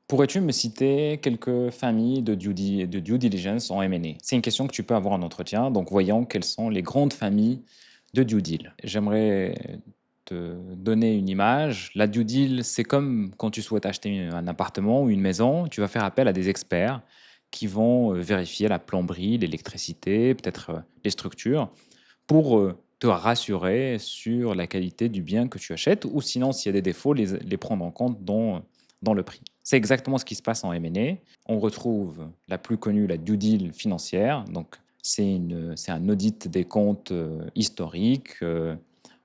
Pourrais-tu me citer quelques familles de due diligence en M&A? C'est une question que tu peux avoir en entretien, donc voyons quelles sont les grandes familles de due deal. J'aimerais te donner une image. La due deal, c'est comme quand tu souhaites acheter un appartement ou une maison, tu vas faire appel à des experts qui vont vérifier la plomberie, l'électricité, peut-être les structures, pour te rassurer sur la qualité du bien que tu achètes, ou sinon, s'il y a des défauts, les prendre en compte dans le prix. C'est exactement ce qui se passe en M&A. On retrouve la plus connue, la due deal financière. Donc, c'est un audit des comptes historiques,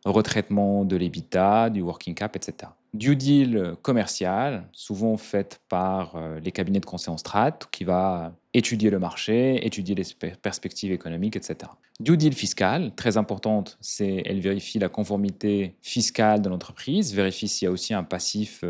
retraitement de l'EBITDA, du working cap, etc. Due deal commercial, souvent faite par les cabinets de conseil en strat, qui va étudier le marché, étudier les perspectives économiques, etc. Due deal fiscal, très importante, c'est elle vérifie la conformité fiscale de l'entreprise, vérifie s'il y a aussi un passif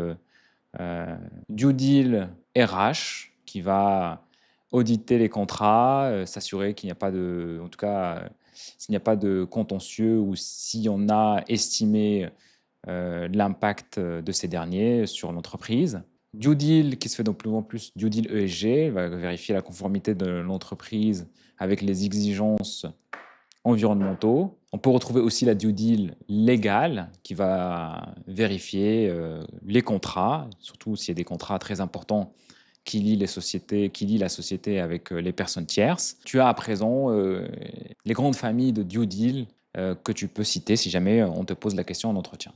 due deal RH, qui va auditer les contrats, s'assurer qu'il n'y a pas de, en tout cas, s'il n'y a pas de contentieux ou si on a estimé l'impact de ces derniers sur l'entreprise. Due deal qui se fait de plus en plus, due deal ESG, va vérifier la conformité de l'entreprise avec les exigences environnementaux. On peut retrouver aussi la due deal légale qui va vérifier les contrats, surtout s'il y a des contrats très importants qui lient les sociétés, qui lient la société avec les personnes tierces. Tu as à présent les grandes familles de due deal que tu peux citer si jamais on te pose la question en entretien.